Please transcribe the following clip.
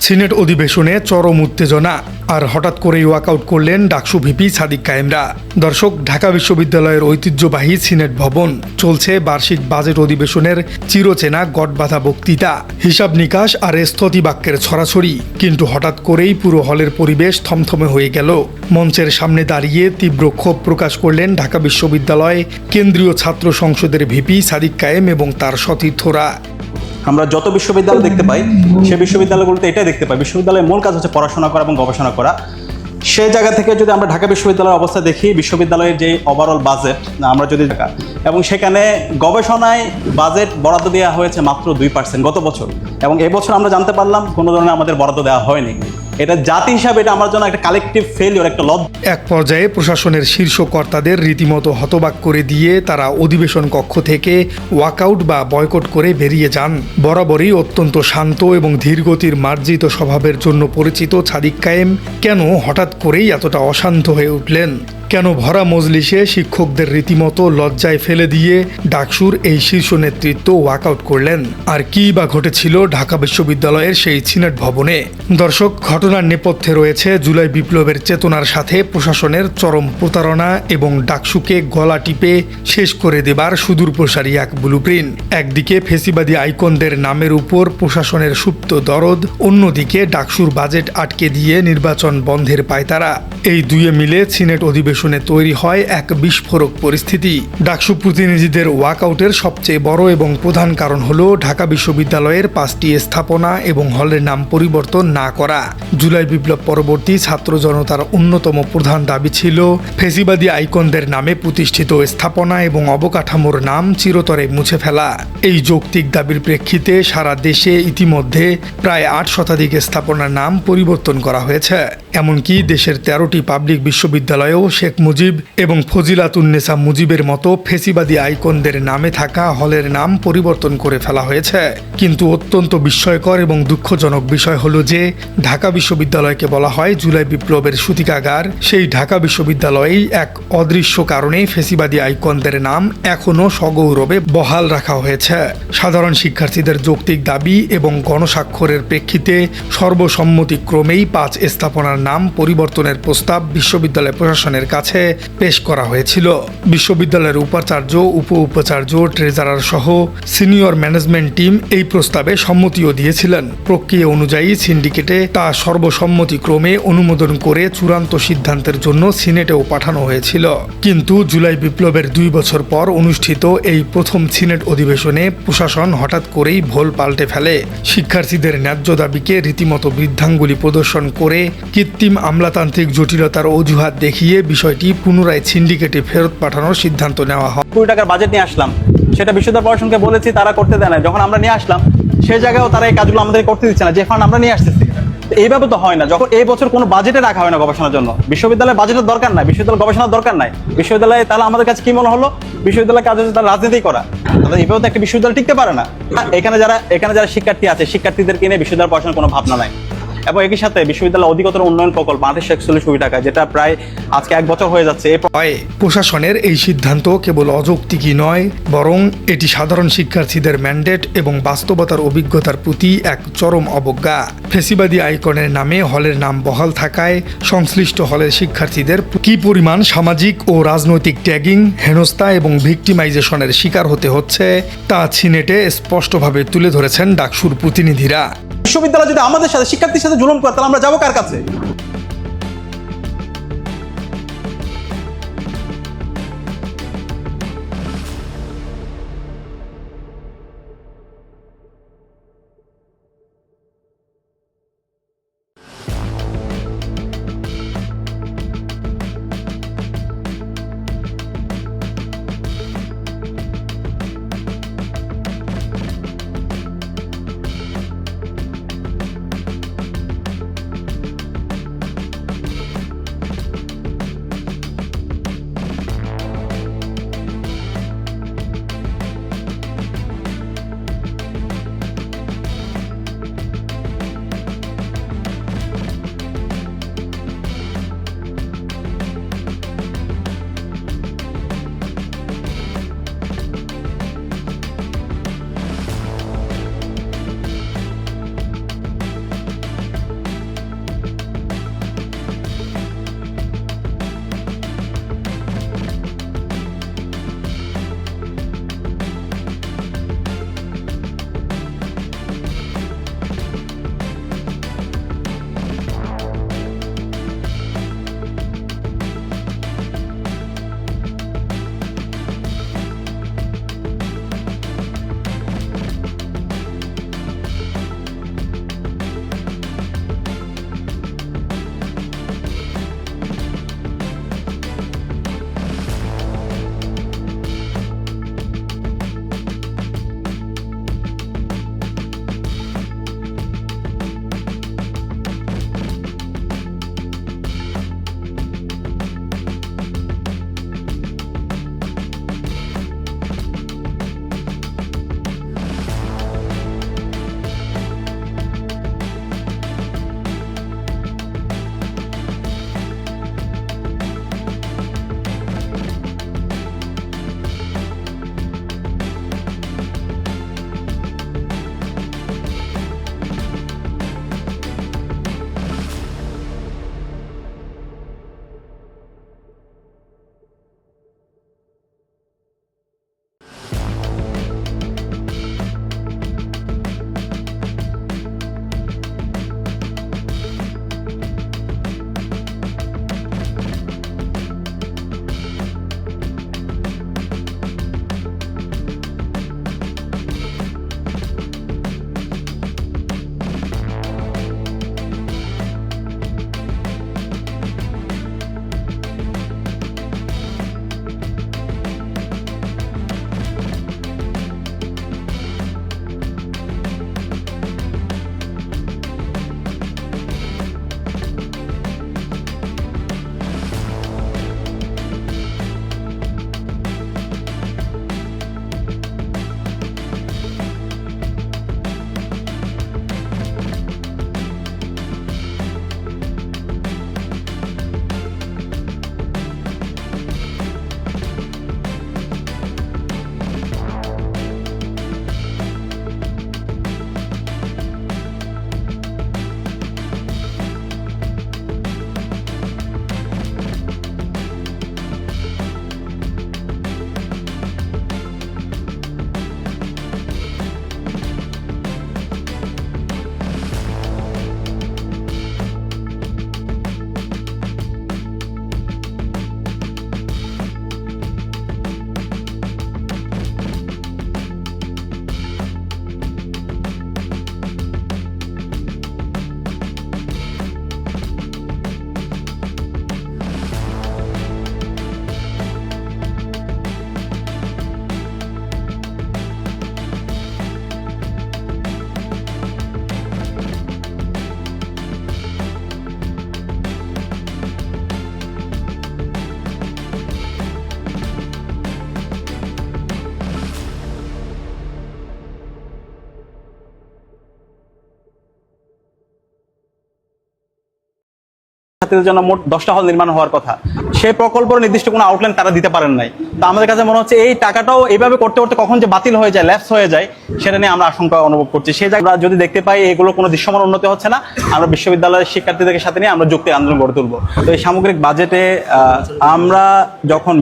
Senate অধিবেশনে চরম উত্তেজনা আর হঠাৎ করেই ওয়াকআউট করলেন ডাকসু ভিপি সাদিক কায়েমরা। দর্শক, ঢাকা বিশ্ববিদ্যালয়ের ঐতিহ্যবাহী সিনেট ভবন চলছে বার্ষিক বাজেট অধিবেশনের চিরচেনা গটবাঁধা বক্তৃতা, হিসাব নিকাশ আর স্থতি বাক্যের ছড়াছড়ি। কিন্তু হঠাৎ করেই পুরো হলের পরিবেশ থমথমে হয়ে গেল। মঞ্চের সামনে দাঁড়িয়ে তীব্র ক্ষোভ প্রকাশ করলেন ঢাকা বিশ্ববিদ্যালয় কেন্দ্রীয় ছাত্র সংসদের ভিপি সাদিক কায়েম এবং তার সতীর্থরা। আমরা যত বিশ্ববিদ্যালয় দেখতে পাই, সেই বিশ্ববিদ্যালয়গুলোতে এটাই দেখতে পাই, বিশ্ববিদ্যালয়ের মূল কাজ হচ্ছে পড়াশোনা করা এবং গবেষণা করা। সেই জায়গা থেকে যদি আমরা ঢাকা বিশ্ববিদ্যালয়ের অবস্থা দেখি, বিশ্ববিদ্যালয়ের যে ওভারঅল বাজেট আমরা যদি ঢাকা, এবং সেখানে গবেষণায় বাজেট বরাদ্দ দেওয়া হয়েছে মাত্র 2% গত বছর, এবং এবছর আমরা জানতে পারলাম কোনো ধরনের আমাদের বরাদ্দ দেওয়া হয়নি। এটা জাতি হিসাবে এটা আমার জন্য একটা কালেকটিভ ফেলিওর, একটা লজ্জা। এক পর্যায়ে প্রশাসনের শীর্ষ কর্তাদের রীতিমতো হতবাক করে দিয়ে তারা অধিবেশন কক্ষ থেকে ওয়াকআউট বা বয়কট করে বেরিয়ে যান। বরাবরই অত্যন্ত শান্ত এবং ধীরগতির মার্জিত স্বভাবের জন্য পরিচিত সাদিক কায়েম কেন হঠাৎ করেই এতটা অশান্ত হয়ে উঠলেন? কেন ভরা মজলিসে শিক্ষকদের রীতিমতো লজ্জায় ফেলে দিয়ে ডাকসুর এই শীর্ষ নেতৃত্ব ওয়াকআউট করলেন? আর কী বা ঘটেছিল ঢাকা বিশ্ববিদ্যালয়ের সেই সিনেট ভবনে? দর্শক, ঘটনার নেপথ্যে রয়েছে জুলাই বিপ্লবের চেতনার সাথে প্রশাসনের চরম প্রতারণা এবং ডাকসুকে গলা টিপে শেষ করে দেবার সুদূরপ্রসারী এক ব্লুপ্রিন্ট। একদিকে ফেসিবাদী আইকনদের নামের উপর প্রশাসনের সুপ্ত দরদ, অন্যদিকে ডাকসুর বাজেট আটকে দিয়ে নির্বাচন বন্ধের পায়তারা। এই দুয়ে মিলে সিনেট অধিবেশনে তৈরি হয় এক বিস্ফোরক পরিস্থিতি। ডাকসু প্রতিনিধিদের ওয়াকআউটের সবচেয়ে বড় এবং প্রধান কারণ হলো ঢাকা বিশ্ববিদ্যালয়ের 5টি স্থাপনা এবং হলের নাম পরিবর্তন না করা। জুলাই বিপ্লব পরবর্তী ছাত্র জনতার অন্যতম প্রধান দাবি ছিল ফেসিবাদী আইকনদের নামে প্রতিষ্ঠিত স্থাপনা এবং অবকাঠামোর নাম চিরতরে মুছে ফেলা। এই যৌক্তিক দাবির প্রেক্ষিতে সারা দেশে ইতিমধ্যে প্রায় 8 শতাধিক স্থাপনার নাম পরিবর্তন করা হয়েছে। এমনকি দেশের 13টি পাবলিক বিশ্ববিদ্যালয়েও শেখ মুজিব এবং ফজিলাতুন্নেসা মুজিবের মতো ফেসিবাদী আইকনদের নামে থাকা হলের নাম পরিবর্তন করে ফেলা হয়েছে। কিন্তু অত্যন্ত বিস্ময়কর এবং দুঃখজনক বিষয় হলো যে ঢাকা বিশ্ববিদ্যালয়কে বলা হয় জুলাই বিপ্লবের সূতিকাগার। সেই ঢাকা বিশ্ববিদ্যালয়েই এক অদৃশ্য কারণে ফেসিবাদী আইকনদের নাম এখনও সগৌরবে বহাল রাখা হয়েছে। সাধারণ শিক্ষার্থীদের যৌক্তিক দাবি এবং গণস্বাক্ষরের প্রেক্ষিতে সর্বসম্মতিক্রমেই 5 স্থাপনার নাম পরিবর্তনের প্রস্তাব বিশ্ববিদ্যালয় প্রশাসনের কাছে পেশ করা হয়েছিল। বিশ্ববিদ্যালয়ের উপাচার্য, উপাচার্য, ট্রেজারার সহ সিনিয়র ম্যানেজমেন্ট টিম এই প্রস্তাবে সম্মতিও দিয়েছিলেন। প্রক্রিয়া অনুযায়ী সিন্ডিকেটে তা সর্বসম্মতিক্রমে অনুমোদন করে চূড়ান্ত সিদ্ধান্তের জন্য সিনেটেও পাঠানো হয়েছিল। কিন্তু জুলাই বিপ্লবের 2 বছর পর অনুষ্ঠিত এই প্রথম সিনেট অধিবেশনে প্রশাসন হঠাৎ করেই ভোল পাল্টে ফেলে। শিক্ষার্থীদের ন্যায্য দাবিকে রীতিমতো বৃদ্ধাঙ্গুলি প্রদর্শন করে কৃত্রিম আমলাতান্ত্রিক জটিলতার অজুহাত দেখিয়ে বিষয়টি পুনরায় সিন্ডিকেটে ফেরত পাঠানোর সিদ্ধান্ত নেওয়া হয়। 2 টাকার বাজেট নিয়ে আসলাম, সেটা বিশ্ববিদ্যালয় প্রশাসনকে বলেছি, তারা করতে দেয় না। যখন আমরা নিয়ে আসলাম সেই জায়গায়ও তারা এই কাজগুলো আমাদের করতে দিচ্ছে না, যে ফান্ড আমরা নিয়ে আসতেছি। এইভাবে তো হয় না। যখন এই বছর কোনো বাজেটে রাখা হয় না গবেষণার জন্য, বিশ্ববিদ্যালয়ের বাজেটের দরকার নাই, বিশ্ববিদ্যালয় গবেষণার দরকার নাই, বিশ্ববিদ্যালয়ে তাহলে আমাদের কাছে কি মনে হলো, বিশ্ববিদ্যালয়ের কাজ হচ্ছে তারা রাজনীতি করা। তাহলে এইভাবে তো একটা বিশ্ববিদ্যালয় টিকতে পারে না। এখানে যারা শিক্ষার্থী আছে, শিক্ষার্থীদেরকে নিয়ে বিশ্ববিদ্যালয় পড়াশোনার কোনো ভাবনা নাই। এবং একই সাথে বিশ্ববিদ্যালয় অধিকতর উন্নয়ন প্রকল্প 2841 কোটি টাকা, যেটা প্রায় আজকে 1 বছর হয়ে যাচ্ছে। প্রশাসনের এই সিদ্ধান্ত কেবল অযৌক্তিকই নয়, বরং এটি সাধারণ শিক্ষার্থীদের ম্যান্ডেট এবং বাস্তবতার অভিজ্ঞতার প্রতি এক চরম অবজ্ঞা। ফেসিবাদী আইকনের নামে হলের নাম বহাল থাকায় সংশ্লিষ্ট হলের শিক্ষার্থীদের কি পরিমাণ সামাজিক ও রাজনৈতিক ট্যাগিং, হেনস্থা এবং ভিক্টিমাইজেশনের শিকার হতে হচ্ছে তা সিনেটে স্পষ্টভাবে তুলে ধরেছেন ডাকসুর প্রতিনিধিরা। বিশ্ববিদ্যালয় যদি আমাদের সাথে শিক্ষার্থীর সাথে জুলুম করে, তাহলে আমরা যাবো কার কাছে? ছাত্রছাত্রীদের জন্য মোট 10টা হল নির্মাণ হওয়ার কথা, সেই প্রকল্পের নির্দিষ্ট কোনো আউটলাইন তারা দিতে পারেন নাই। তো আমাদের কাছে মনে হচ্ছে এই টাকাটাও এইভাবে করতে করতে কখন যে বাতিল হয়ে যায়, ল্যাপস হয়ে যায়, সেটা নিয়ে আমরা আশঙ্কা অনুভব করছি। সেই জায়গায় আমরা যদি দেখতে পাই এগুলো কোনো দৃশ্যমান উন্নতি হচ্ছে না, আমরা বিশ্ববিদ্যালয়ের শিক্ষার্থীদের সাথে নিয়ে আমরা যুক্তি আন্দোলন গড়ে তুলবো। তো এই সামগ্রিক বাজেটে আমরা যখন